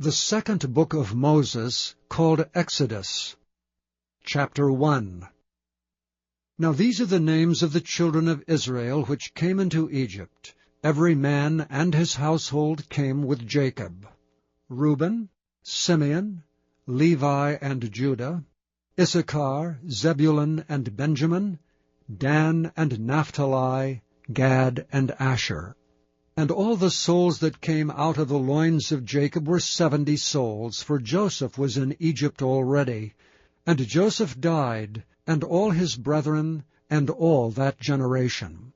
The second book of Moses, called Exodus. Chapter 1. Now these are the names of the children of Israel which came into Egypt. Every man and his household came with Jacob: Reuben, Simeon, Levi and Judah, Issachar, Zebulun and Benjamin, Dan and Naphtali, Gad and Asher. And all the souls that came out of the loins of Jacob were 70 souls, for Joseph was in Egypt already. And Joseph died, and all his brethren, and all that generation.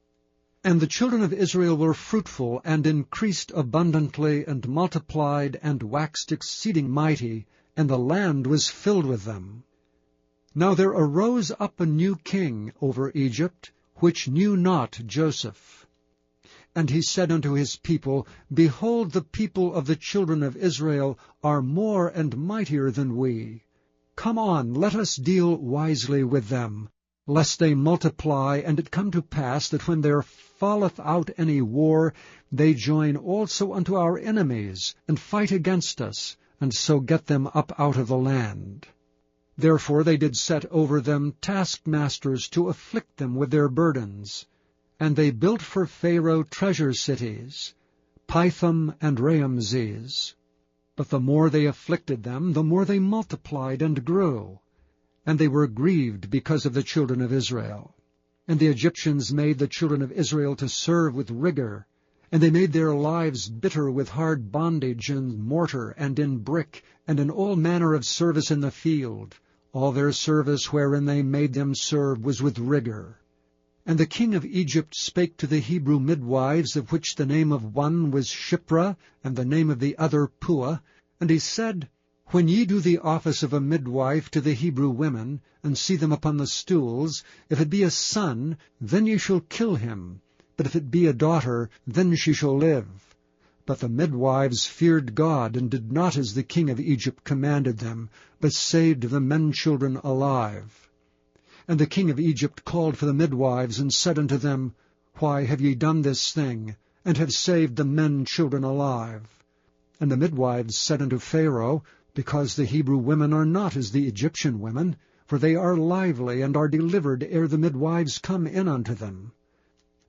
And the children of Israel were fruitful, and increased abundantly, and multiplied, and waxed exceeding mighty, and the land was filled with them. Now there arose up a new king over Egypt, which knew not Joseph. And he said unto his people, Behold, the people of the children of Israel are more and mightier than we. Come on, let us deal wisely with them, lest they multiply, and it come to pass that when there falleth out any war, they join also unto our enemies, and fight against us, and so get them up out of the land. Therefore they did set over them taskmasters to afflict them with their burdens. And they built for Pharaoh treasure cities, Pithom and Raamses. But the more they afflicted them, the more they multiplied and grew. And they were grieved because of the children of Israel. And the Egyptians made the children of Israel to serve with rigor. And they made their lives bitter with hard bondage in mortar and in brick, and in all manner of service in the field. All their service wherein they made them serve was with rigor. And the king of Egypt spake to the Hebrew midwives, of which the name of one was Shiphrah, and the name of the other Puah. And he said, When ye do the office of a midwife to the Hebrew women, and see them upon the stools, if it be a son, then ye shall kill him. But if it be a daughter, then she shall live. But the midwives feared God, and did not as the king of Egypt commanded them, but saved the men-children alive. And the king of Egypt called for the midwives, and said unto them, Why have ye done this thing, and have saved the men-children alive? And the midwives said unto Pharaoh, Because the Hebrew women are not as the Egyptian women, for they are lively, and are delivered ere the midwives come in unto them.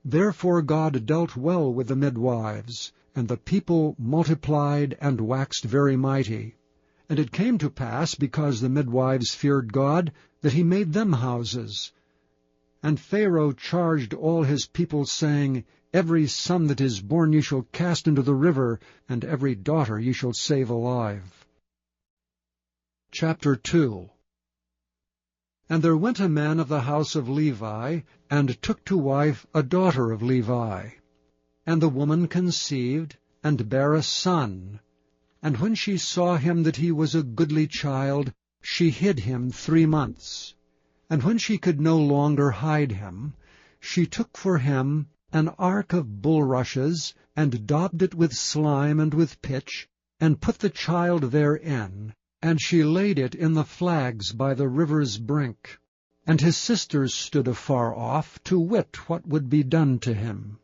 Therefore God dealt well with the midwives, and the people multiplied and waxed very mighty. And it came to pass, because the midwives feared God, that he made them houses. And Pharaoh charged all his people, saying, Every son that is born ye shall cast into the river, and every daughter ye shall save alive. Chapter 2. And there went a man of the house of Levi, and took to wife a daughter of Levi. And the woman conceived, and bare a son. And when she saw him that he was a goodly child, she hid him 3 months. And when she could no longer hide him, she took for him an ark of bulrushes, and daubed it with slime and with pitch, and put the child therein, and she laid it in the flags by the river's brink. And his sisters stood afar off, to wit what would be done to him.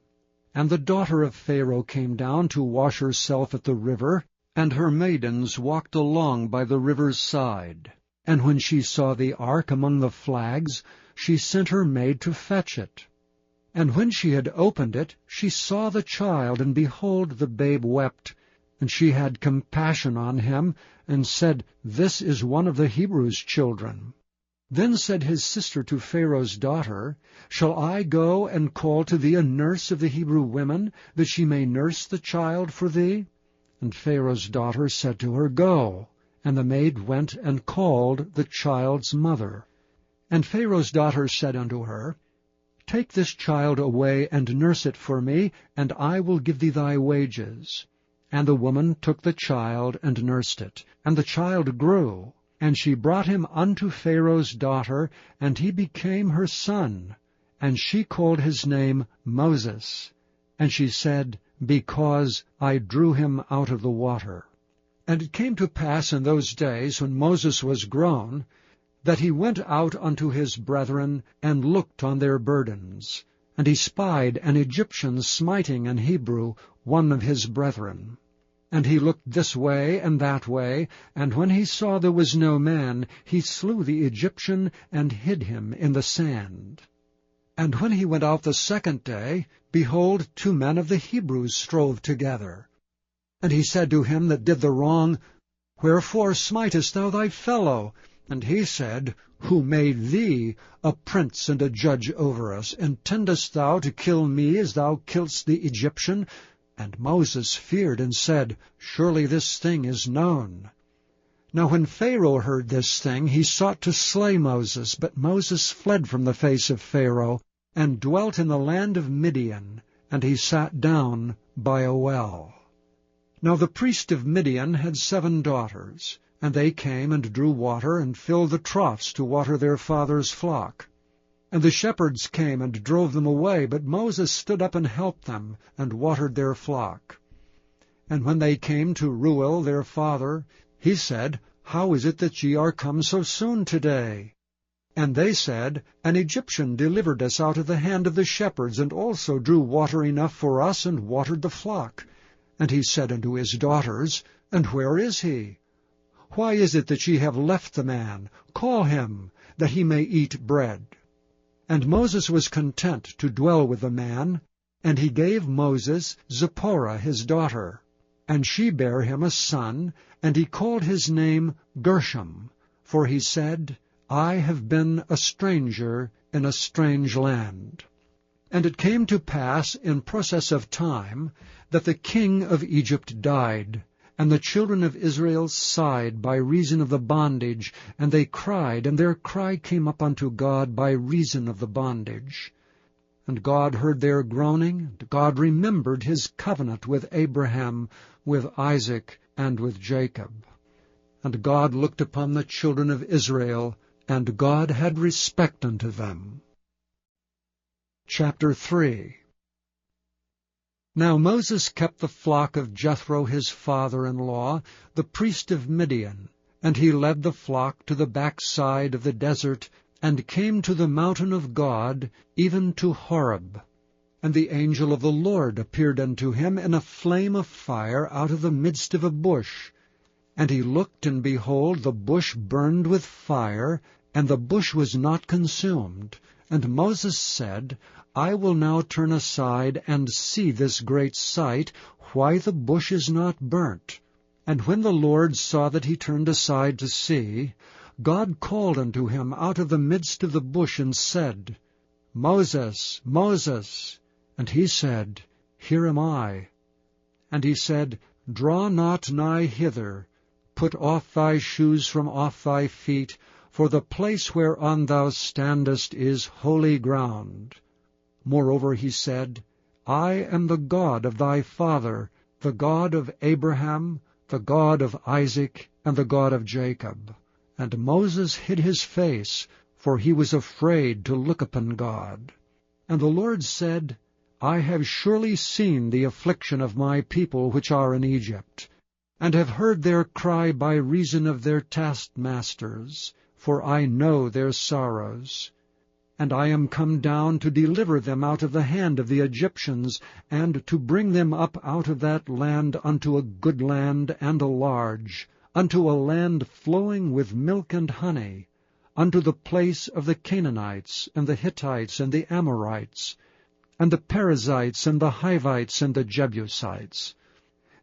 And the daughter of Pharaoh came down to wash herself at the river, and her maidens walked along by the river's side. And when she saw the ark among the flags, she sent her maid to fetch it. And when she had opened it, she saw the child, and behold, the babe wept. And she had compassion on him, and said, This is one of the Hebrews' children. Then said his sister to Pharaoh's daughter, Shall I go and call to thee a nurse of the Hebrew women, that she may nurse the child for thee? And Pharaoh's daughter said to her, Go. And the maid went and called the child's mother. And Pharaoh's daughter said unto her, Take this child away, and nurse it for me, and I will give thee thy wages. And the woman took the child, and nursed it. And the child grew. And she brought him unto Pharaoh's daughter, and he became her son. And she called his name Moses. And she said, Because I drew him out of the water. And it came to pass in those days, when Moses was grown, that he went out unto his brethren, and looked on their burdens. And he spied an Egyptian smiting an Hebrew, one of his brethren. And he looked this way and that way, and when he saw there was no man, he slew the Egyptian and hid him in the sand. And when he went out the second day, behold, 2 men of the Hebrews strove together. And he said to him that did the wrong, Wherefore smitest thou thy fellow? And he said, Who made thee a prince and a judge over us? Intendest thou to kill me as thou killedst the Egyptian? And Moses feared and said, Surely this thing is known. Now when Pharaoh heard this thing, he sought to slay Moses, but Moses fled from the face of Pharaoh, and dwelt in the land of Midian, and he sat down by a well. Now the priest of Midian had 7 daughters, and they came and drew water, and filled the troughs to water their father's flock. And the shepherds came and drove them away, but Moses stood up and helped them, and watered their flock. And when they came to Reuel their father, he said, How is it that ye are come so soon today? And they said, An Egyptian delivered us out of the hand of the shepherds, and also drew water enough for us, and watered the flock. And he said unto his daughters, And where is he? Why is it that ye have left the man? Call him, that he may eat bread. And Moses was content to dwell with the man, and he gave Moses Zipporah his daughter. And she bare him a son, and he called his name Gershom, for he said, I have been a stranger in a strange land. And it came to pass in process of time that the king of Egypt died, and the children of Israel sighed by reason of the bondage, and they cried, and their cry came up unto God by reason of the bondage. And God heard their groaning, and God remembered his covenant with Abraham, with Isaac, and with Jacob. And God looked upon the children of Israel, and God had respect unto them. Chapter 3. Now Moses kept the flock of Jethro his father-in-law, the priest of Midian, and he led the flock to the backside of the desert, and came to the mountain of God, even to Horeb. And the angel of the Lord appeared unto him in a flame of fire out of the midst of a bush. And he looked, and behold, the bush burned with fire, and the bush was not consumed. And Moses said, I will now turn aside and see this great sight, why the bush is not burnt. And when the Lord saw that he turned aside to see, God called unto him out of the midst of the bush, and said, Moses, Moses. And he said, Here am I. And he said, Draw not nigh hither, put off thy shoes from off thy feet, for the place whereon thou standest is holy ground. Moreover he said, I am the God of thy father, the God of Abraham, the God of Isaac, and the God of Jacob. And Moses hid his face, for he was afraid to look upon God. And the Lord said, I have surely seen the affliction of my people which are in Egypt, and have heard their cry by reason of their taskmasters, for I know their sorrows. And I am come down to deliver them out of the hand of the Egyptians, and to bring them up out of that land unto a good land and a large, unto a land flowing with milk and honey, unto the place of the Canaanites, and the Hittites, and the Amorites, and the Perizzites, and the Hivites, and the Jebusites.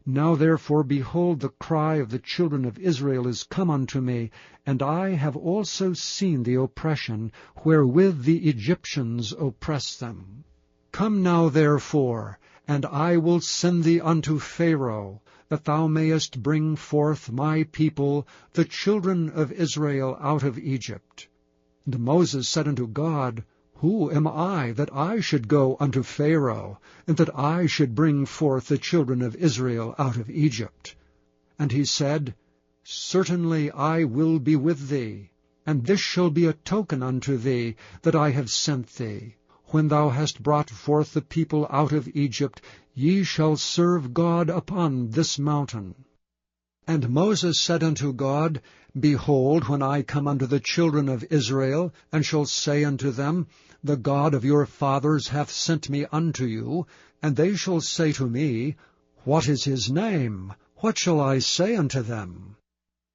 Now therefore, behold, the cry of the children of Israel is come unto me, and I have also seen the oppression wherewith the Egyptians oppress them. Come now therefore, and I will send thee unto Pharaoh, that thou mayest bring forth my people, the children of Israel, out of Egypt. And Moses said unto God, Who am I, that I should go unto Pharaoh, and that I should bring forth the children of Israel out of Egypt? And he said, Certainly I will be with thee, and this shall be a token unto thee, that I have sent thee. When thou hast brought forth the people out of Egypt, ye shall serve God upon this mountain. And Moses said unto God, Behold, when I come unto the children of Israel, and shall say unto them, The God of your fathers hath sent me unto you, and they shall say to me, What is his name? what shall I say unto them?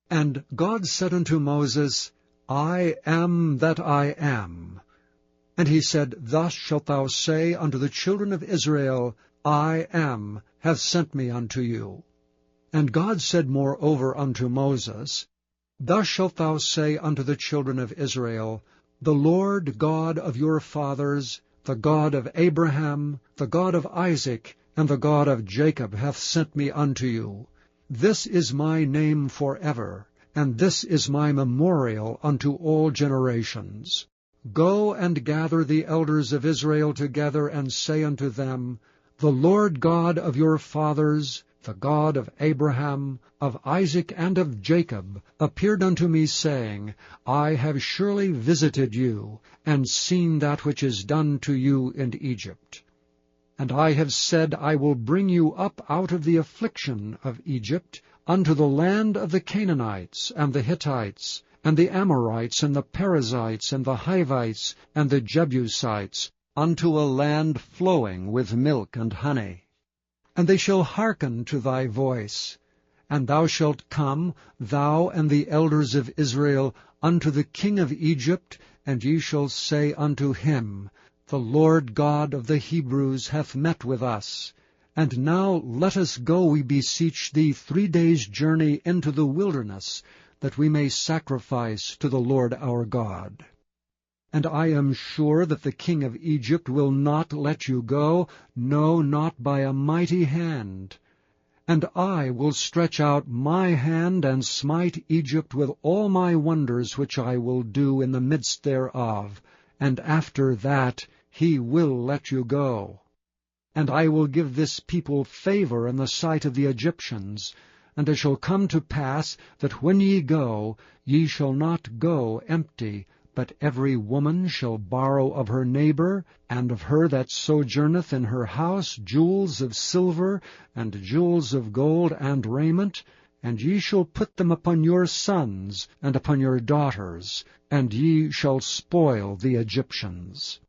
And God said unto Moses, I am that I am. And he said, Thus shalt thou say unto the children of Israel, I am, hath sent me unto you. And God said moreover unto Moses, Thus shalt thou say unto the children of Israel, The Lord God of your fathers, the God of Abraham, the God of Isaac, and the God of Jacob hath sent me unto you. This is my name forever, and this is my memorial unto all generations. Go and gather the elders of Israel together, and say unto them, The Lord God of your fathers, the God of Abraham, of Isaac, and of Jacob, appeared unto me, saying, I have surely visited you, and seen that which is done to you in Egypt. And I have said, I will bring you up out of the affliction of Egypt, unto the land of the Canaanites, and the Hittites, and the Amorites, and the Perizzites, and the Hivites, and the Jebusites, unto a land flowing with milk and honey. And they shall hearken to thy voice. And thou shalt come, thou and the elders of Israel, unto the king of Egypt, and ye shall say unto him, The Lord God of the Hebrews hath met with us. And now let us go, we beseech thee, 3 days' journey into the wilderness, that we may sacrifice to the Lord our God. And I am sure that the king of Egypt will not let you go, no, not by a mighty hand. And I will stretch out my hand, and smite Egypt with all my wonders which I will do in the midst thereof, and after that he will let you go. And I will give this people favor in the sight of the Egyptians. And it shall come to pass that when ye go, ye shall not go empty, but every woman shall borrow of her neighbor, and of her that sojourneth in her house, jewels of silver, and jewels of gold, and raiment, and ye shall put them upon your sons, and upon your daughters, and ye shall spoil the Egyptians.